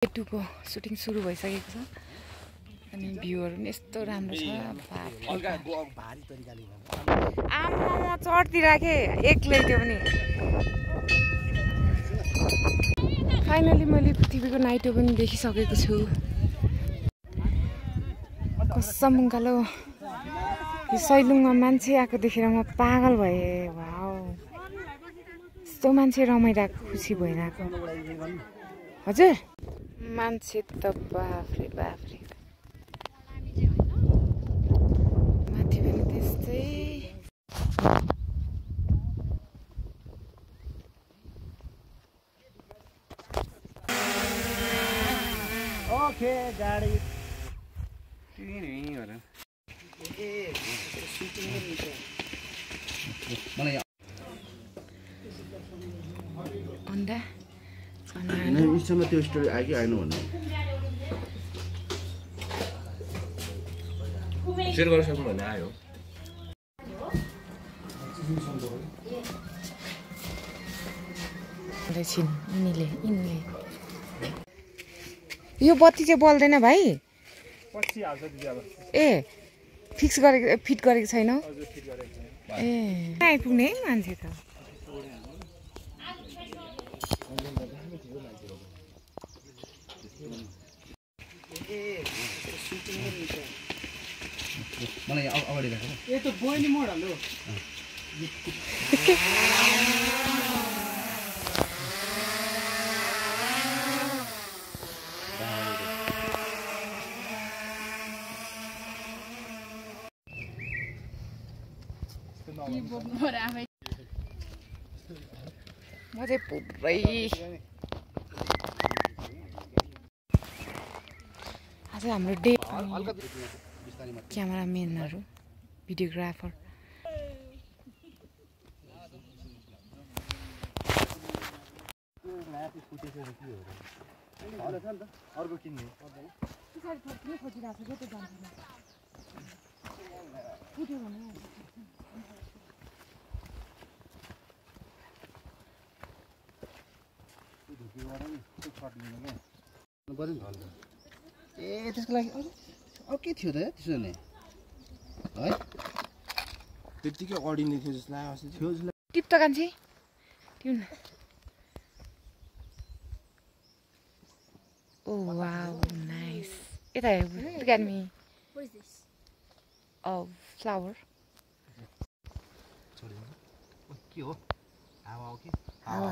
टुको shooting सुरु भइसकेको छ अनि भ्यूहरु पनि यस्तो राम्रो छ आमा चढ्ती राखे एक्लै त्यो पनि फाइनली मैले पृथ्वीको नाइटो पनि देखिसकेको छु कसम मुङ्गालो यो सैलुङमा मान्छे आएको देखेर म पागल भएँ वाउ यस्तो मान्छे रमाइरहेको खुसी भइरहेको हजुर मान्छे त बाफ्रे बाफ्रे माथि पनि त्यस्तै ओके गाडी अन्डा इन्स्टामा त्यो स्टोरी आयो कि आएन भन्नु सेयर गर्न सक्नु भन्ने आयो यिनले यो बत्ती चाहिँ बल्दैन भाइ पछि हाल्छ दिदी अब ए फिट गरेको छैन ए आइपुग्ने है मान्छे त मलाई अगाडि राख ए त बोइली मोड हाल्नु म चाहिँ पुरै आज हाम्रो डे क्यामेराम्यानहरू भिडियोग्राफर अर्को किन्ने ए त्यसको लागि अरू के थियो त त्यसो भने है त्यतिकै अडिने थियो जस्तो लाग्यो टिप त कान्छे टिप न ओ वाउ नाइस यता हेर look at me What is this? Flower के हो हावा हो कि हावा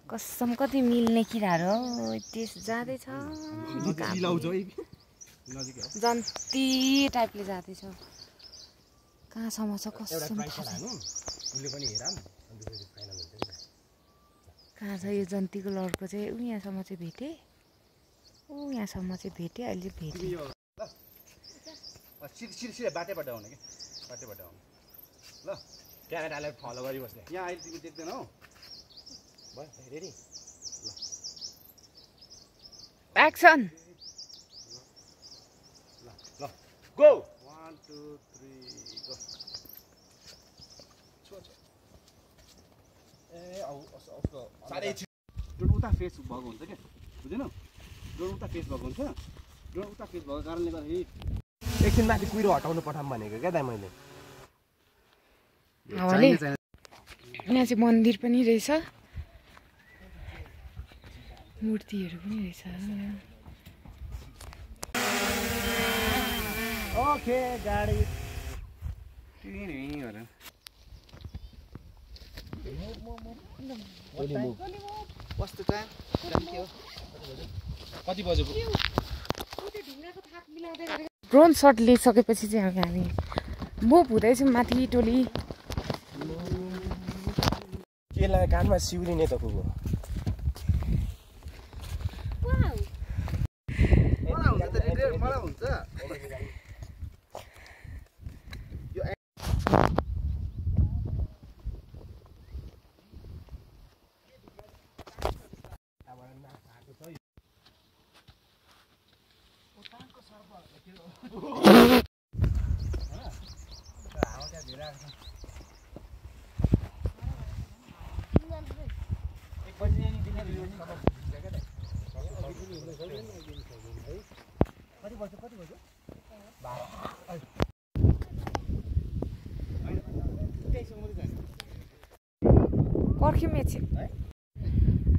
कसम कति मिल्ने किराहरू हो त्यस जाँदैछ जन्ती टाइपले जाँदैछ कहाँसम्म छ कसम कहाँ छ यो जन्तीको लडको चाहिँ ऊ यहाँसम्म चाहिँ भेटेँ ऊ यहाँसम्म चाहिँ भेटेँ अहिले भेटेँ बाटैबाट आउने कि बाटैबाट आउने ल क्यामेरालाई फलो गरिबस्ने यहाँ अहिले तिमी देख्दैनौ रेडी एक्सन ल गो 1 2 3 गो ए साह्रै ड्रोन उता फेस भएको हुन्छ क्या बुझेनौ ड्रोन उता फेस भएको हुन्छ ड्रोन उता फेस भएको कारणले गर्दाखेरि एकछिन माथि कुहिरो हटाउनु पठाऊँ भनेको क्या दाइ मैले यहाँ चाहिँ मन्दिर पनि रहेछ मूर्तिहरू पनि रहेछ ओके गाडी कति बजे ड्रोन सट लिइसकेपछि चाहिँ हामी मुभ हुँदैछौँ माथि टोली केलाई कानमा सिउरिने त कुको मलाई हुन्छ पर्ख्यौँ एकछिन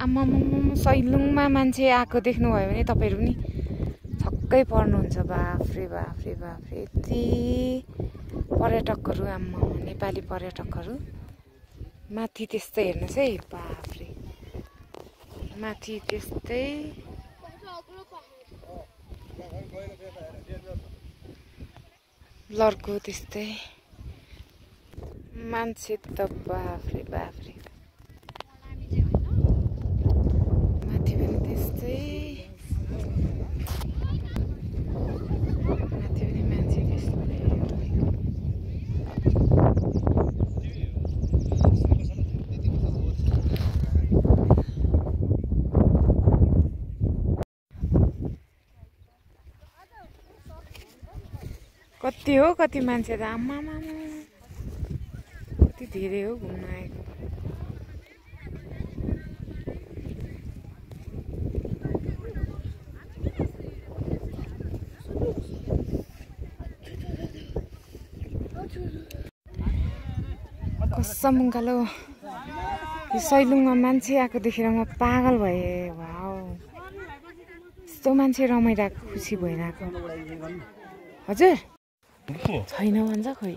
आम्मामा सैलुङमा मान्छे आएको देख्नुभयो भने तपाईँहरू पनि छक्कै पर्नुहुन्छ बाफ्रे बाफ्रे बाफ्रे यति पर्यटकहरू आम्मा नेपाली पर्यटकहरू माथि त्यस्तै हेर्नुहोस् है बाफ्रे माथि त्यस्तै लर्को त्यस्तै मान्छे त बाफ्रे बाफ्रे माथि पनि त्यस्तै माथि पनि मान्छे त्यस्तै कति हो कति मान्छे त आम्मामा कति धेरै हो घुम्न आएको कसम उकालो यो सैलुङमा मान्छे आएको देखेर म पागल भएँ वाउ यस्तो मान्छे रमाइरहेको खुसी भइरहेको हजुर छैन भन्छ खोइ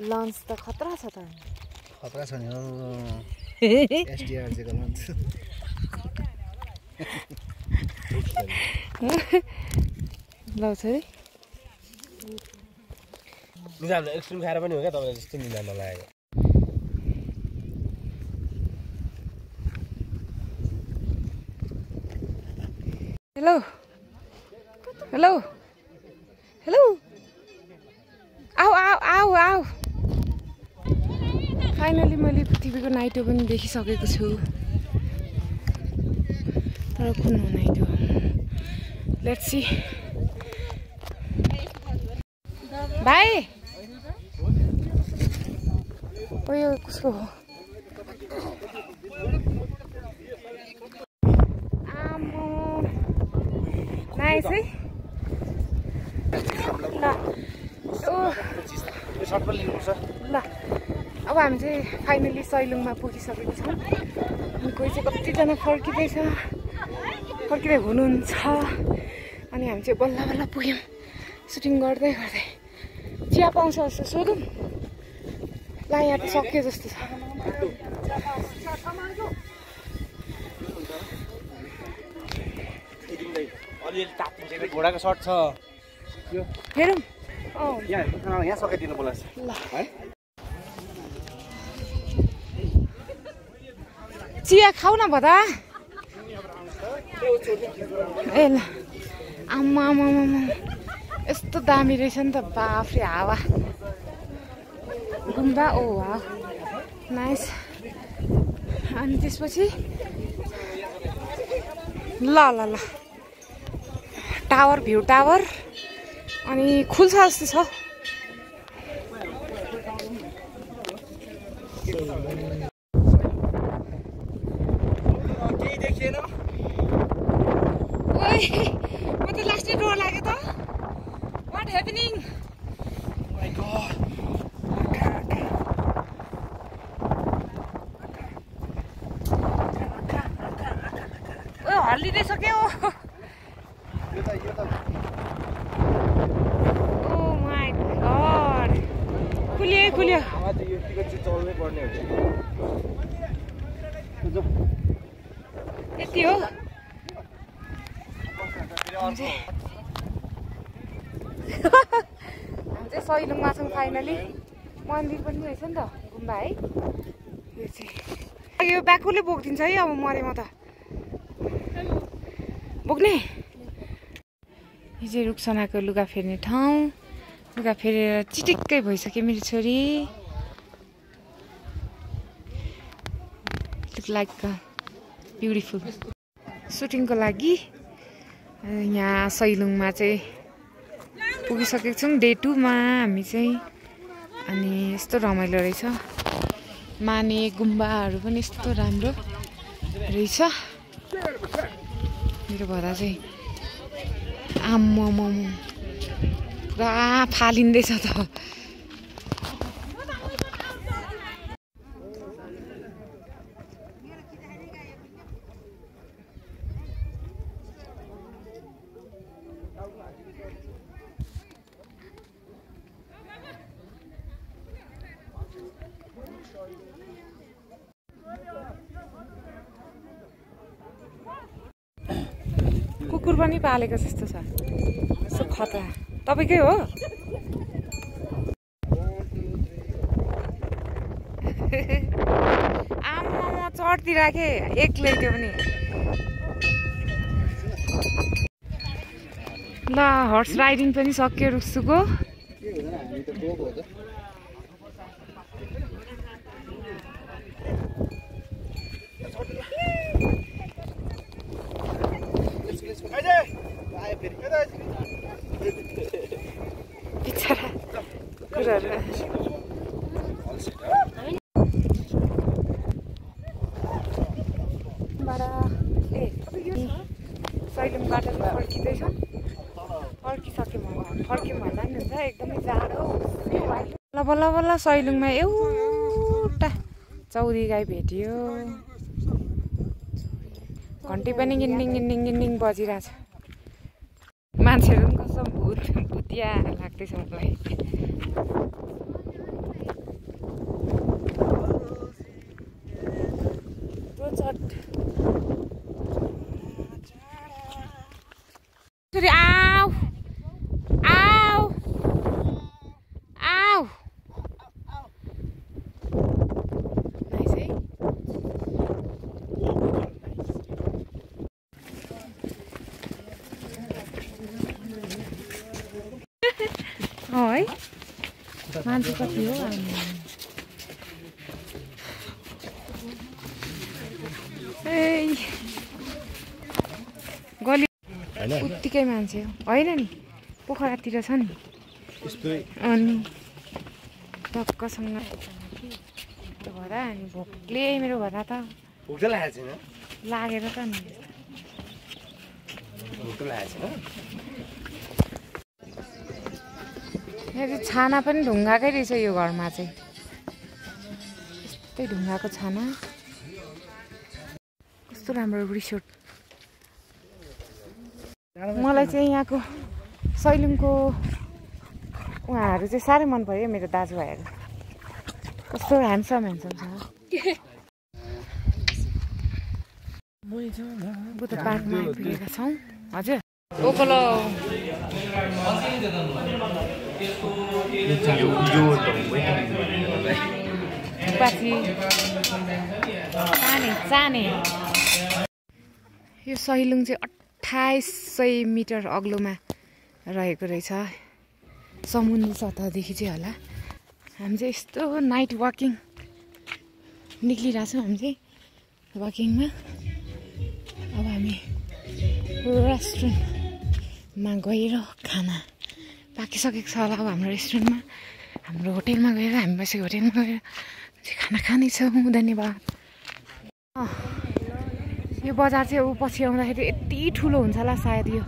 लन्च त खतरा छ त खतरा छ नि एसडिआर चाहिँ लन्च लाउँछ है निजाम एक्सट्रिम खाएर पनि हो क्या तपाईँलाई जस्तो निजाम नलागेको हेलो हेलो हेलो आऊ आऊ आऊ आऊ फाइनली मैले पृथ्वीको नाइटो पनि देखिसकेको छु तर कुन हो नाइटो लेट्स सी भाइ यो कसको हो आम्मो नाइस है ल ल अब हामी चाहिँ फाइनली सैलुङमा पुगिसकेको छौँ अनि कोही चाहिँ कतिजना फर्किँदै हुनुहुन्छ अनि हामी चाहिँ बल्ल बल्ल पुग्यौँ सुटिङ गर्दै गर्दै चिया पाउँछ जस्तो सोधौँ ल यहाँ त सक्यो जस्तो छ घोडाको सर्ट छ हेरौँ यहाँ सकाइदिनु पर्ला ल है चिया खाऊ न भदा ए ल आम्मा यस्तो दामी रहेछ नि त बाफ्रे हावा गुम्बा ओ वा नाइस अनि त्यसपछि ल ल ल टावर भ्यू टावर अनि खुल्छ जस्तो छ केही देखिएन ओइ म त लास्टै डर लाग्यो त वाट ह्यापनिङ माय गॉड ओ हल्लिँदैछ के हो ओ माय गॉड खुल्यो हावा चाहिँ यतिको चाहिँ चल्नै पर्ने हुन्छ यति हो हामी चाहिँ सैलुङमा छौँ फाइनली मन्दिर पनि रहेछ नि त गुम्बा है यो चाहिँ यो ब्याकुले बोकिदिन्छ है अब मरे म त बोक्ने यो चाहिँ रुखसनाको लुगा फेर्ने ठाउँ लुगा फेरेर चिटिक्कै भइसक्यो मेरो छोरी लुक लाइक ब्युटिफुल सुटिङको लागि यहाँ सैलुङमा चाहिँ पुगिसकेको छौँ डे 2 मा हामी चाहिँ अनि यस्तो रमाइलो रहेछ माने गुम्बाहरू पनि यस्तो राम्रो रहेछ मेरो भरा चाहिँ आम्मामा पुरा फालिँदैछ त कुकुर पनि पालेको जस्तो छ कस्तो खतरा तपाईकै हो आम्मामा चढ्ती राखे एक्लै त्यो पनि ल हर्स राइडिङ पनि सक्यो रुक्सुको बिचरा कुराहरू सैलुङबाट फर्किँदैछौँ फर्किसक्यौँ फर्क्यौँ भन्दा पनि हुन्छ एकदमै जाडो बल्ल बल्ल बल्ल सैलुङमा एउटा चौरी गाई भेटियो घन्टी पनि गिन्डिङ गिन्डिङ गिन्डिङ बजिरहेछ मान्छेहरू पनि कस्तो भुतिया लाग्दैछ मलाई आऊ आऊ आऊ है मान्छे कति हो गली उत्तिकै मान्छे हो होइन नि पोखरातिर छ नि अनि टक्कसँग त्यो भरा अनि भोकले मेरो भरा त लागेर त नि यहाँ छाना पनि ढुङ्गाकै रहेछ यो घरमा चाहिँ यस्तै ढुङ्गाको छाना कस्तो राम्रो रिसोर्ट मलाई चाहिँ यहाँको सैलुङको उहाँहरू चाहिँ साह्रै मन पर्यो मेरो दाजुभाइहरू कस्तो ह्यान्डसम ह्यान्डसम छ बुद्ध पार्कमा आइपुगेका छौँ हजुर ओकलो चाने यो सैलुङ चाहिँ 2800 मिटर अग्लोमा रहेको रहेछ समुद्र सतहदेखि चाहिँ होला हामी चाहिँ यस्तो नाइट वाकिङ निक्लिरहेछौँ हामी चाहिँ वाकिङमा अब हामी रेस्टुरेन्टमा गएर खाना पाकिसकेको छ होला अब हाम्रो रेस्टुरेन्टमा हाम्रो होटेलमा गएर हामी बसेको होटेलमा गएर खाना खानेछौँ धन्यवाद यो बजार चाहिँ अब पछि आउँदाखेरि यति ठुलो हुन्छ होला सायद यो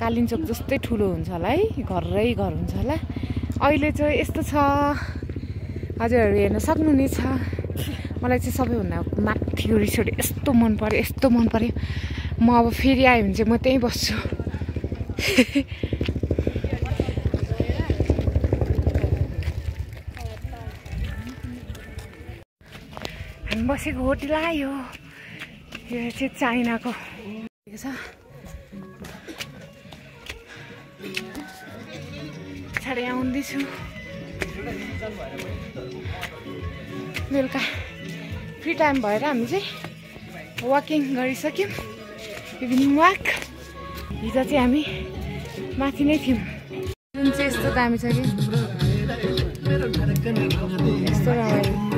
कालिम्पोङ जस्तै ठुलो हुन्छ होला है घरै घर हुन्छ होला अहिले चाहिँ यस्तो छ हजुरहरू हेर्न सक्नुहुनेछ मलाई चाहिँ सबैभन्दा माथि यो रिसोर्ट यस्तो मन पर्यो म अब फेरि आयो भने चाहिँ म त्यहीँ बस्छु हामी बसेको होटेल आयो यो चाहिँ चाइनाको छ पछाडि आउँदैछु बेलुका फ्री टाइम भएर हामी चाहिँ वाकिङ गरिसक्यौँ इभिनिङ वाक हिजो चाहिँ हामी माथि नै थियौँ जुन चाहिँ यस्तो दामी छ कि यस्तो रमाइलो